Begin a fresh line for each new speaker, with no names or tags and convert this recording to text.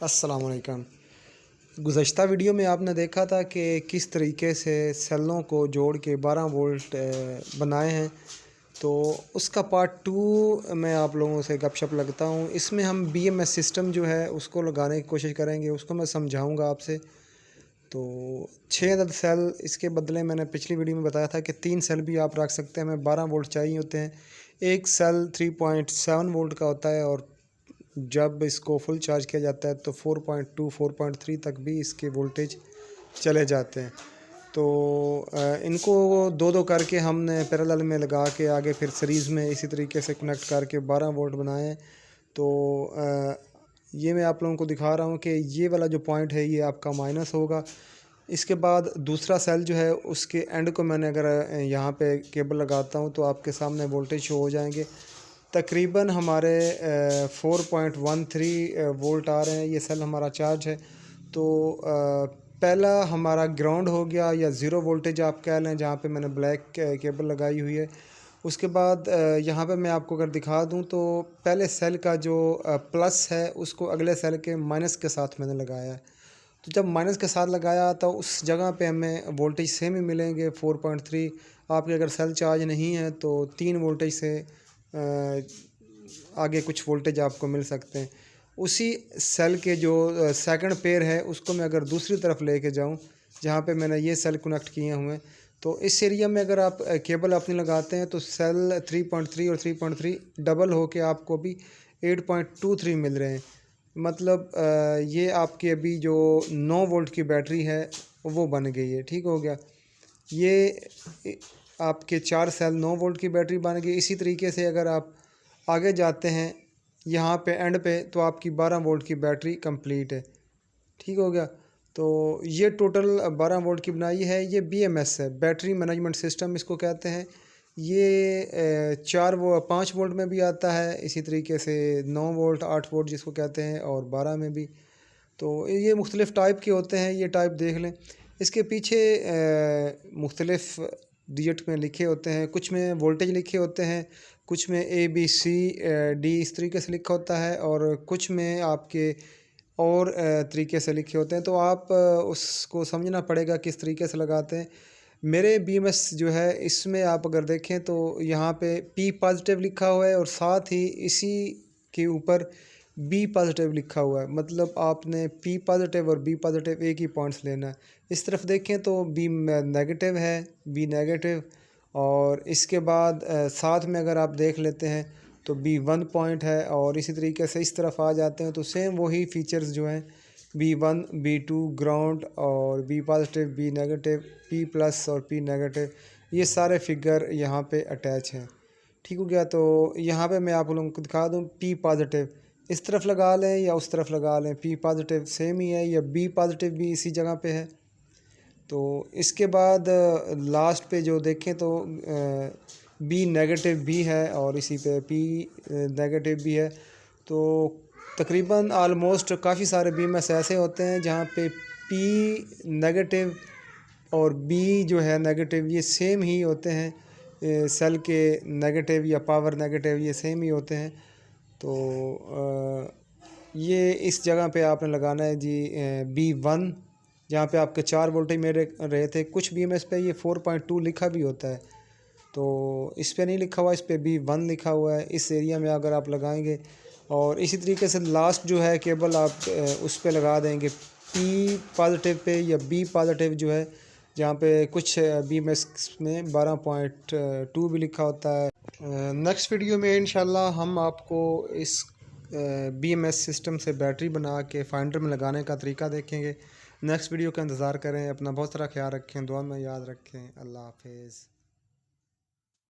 अस्सलामुअलैकुम। गुज़श्ता वीडियो में आपने देखा था कि किस तरीके से सेलों को जोड़ के 12 वोल्ट बनाए हैं, तो उसका पार्ट 2 मैं आप लोगों से गपशप लगता हूँ। इसमें हम बीएमएस सिस्टम जो है उसको लगाने की कोशिश करेंगे, उसको मैं समझाऊँगा आपसे। तो 6 अदद सेल, इसके बदले मैंने पिछली वीडियो में बताया था कि 3 सेल भी आप रख सकते हैं। हमें 12 वोल्ट चाहिए होते हैं। एक सेल 3.7 वोल्ट का होता है और जब इसको फुल चार्ज किया जाता है तो 4.2 4.3 तक भी इसके वोल्टेज चले जाते हैं। तो इनको दो दो करके हमने पैरेलल में लगा के आगे फिर सीरीज़ में इसी तरीके से कनेक्ट करके 12 वोल्ट बनाए हैं। तो ये मैं आप लोगों को दिखा रहा हूँ कि ये वाला जो पॉइंट है ये आपका माइनस होगा। इसके बाद दूसरा सेल जो है उसके एंड को मैंने अगर यहाँ पे केबल लगाता हूँ तो आपके सामने वोल्टेज शो हो जाएंगे। तकरीबन हमारे 4.13 वोल्ट आ रहे हैं। ये सेल हमारा चार्ज है। तो पहला हमारा ग्राउंड हो गया या ज़ीरो वोल्टेज आप कह लें, जहाँ पे मैंने ब्लैक केबल लगाई हुई है। उसके बाद यहाँ पे मैं आपको अगर दिखा दूँ तो पहले सेल का जो प्लस है उसको अगले सेल के माइनस के साथ मैंने लगाया है। तो जब माइनस के साथ लगाया तो उस जगह पे हमें वोल्टेज सेम ही मिलेंगे 4.3। आपके अगर सेल चार्ज नहीं है तो 3 वोल्टेज से आगे कुछ वोल्टेज आपको मिल सकते हैं। उसी सेल के जो सेकंड पेयर है उसको मैं अगर दूसरी तरफ लेके जाऊं, जहां पे मैंने ये सेल कनेक्ट किए हुए हैं, तो इस एरिया में अगर आप केबल अपनी लगाते हैं तो सेल 3.3 और 3.3 डबल होके आपको भी 8.23 मिल रहे हैं। मतलब ये आपकी अभी जो 9 वोल्ट की बैटरी है वो बन गई है। ठीक हो गया। ये आपके 4 सेल 9 वोल्ट की बैटरी बन गई। इसी तरीके से अगर आप आगे जाते हैं यहाँ पे एंड पे तो आपकी 12 वोल्ट की बैटरी कंप्लीट है। ठीक हो गया। तो ये टोटल 12 वोल्ट की बनाई है। ये बीएमएस है, बैटरी मैनेजमेंट सिस्टम इसको कहते हैं। ये 5 वोल्ट में भी आता है, इसी तरीके से 9 वोल्ट 8 वोल्ट जिसको कहते हैं, और 12 में भी। तो ये मुख्तलिफ़ टाइप के होते हैं। ये टाइप देख लें। इसके पीछे मुख्तलिफ़ डिजिट में लिखे होते हैं। कुछ में वोल्टेज लिखे होते हैं, कुछ में ABCD इस तरीके से लिखा होता है, और कुछ में आपके और तरीके से लिखे होते हैं। तो आप उसको समझना पड़ेगा किस तरीके से लगाते हैं। मेरे BMS जो है इसमें आप अगर देखें तो यहाँ पे P पॉजिटिव लिखा हुआ है और साथ ही इसी के ऊपर B पॉजिटिव लिखा हुआ है। मतलब आपने P पॉजिटिव और B पॉजिटिव एक ही पॉइंट्स लेना है। इस तरफ देखें तो B नेगेटिव है, B नेगेटिव, और इसके बाद साथ में अगर आप देख लेते हैं तो B1 पॉइंट है, और इसी तरीके से इस तरफ आ जाते हैं तो सेम वही फीचर्स जो हैं B1 B2 ग्राउंड और B positive B negative P plus और P नेगेटिव, ये सारे फिगर यहाँ पे अटैच हैं। ठीक हो गया। तो यहाँ पे मैं आप लोगों को दिखा दूँ, P पॉजिटिव इस तरफ लगा लें या उस तरफ लगा लें, P पॉजिटिव सेम ही है, या B पॉजिटिव भी इसी जगह पे है। तो इसके बाद लास्ट पे जो देखें तो B नेगेटिव भी है और इसी पे P नेगेटिव भी है। तो तकरीबन आलमोस्ट काफ़ी सारे BMS ऐसे होते हैं जहाँ पे P नेगेटिव और B जो है नेगेटिव ये सेम ही होते हैं। सेल के नेगेटिव या पावर नेगेटिव ये सेम ही होते हैं। तो ये इस जगह पे आपने लगाना है जी B1, जहाँ पे आपके 4 वोल्टेज मेरे रहे थे। कुछ BMS पे ये 4.2 लिखा भी होता है, तो इस पे नहीं लिखा हुआ, इस पे B1 लिखा हुआ है। इस एरिया में अगर आप लगाएंगे, और इसी तरीके से लास्ट जो है केबल आप उस पे लगा देंगे P पॉजिटिव पे या B पॉजिटिव जो है, जहाँ पे कुछ BMS में 12.2 भी लिखा होता है। नेक्स्ट वीडियो में इंशाल्लाह हम आपको इस BMS सिस्टम से बैटरी बना के फाइंडर में लगाने का तरीका देखेंगे। नेक्स्ट वीडियो का इंतज़ार करें। अपना बहुत सारा ख्याल रखें, दुआ में याद रखें। अल्लाह हाफिज़।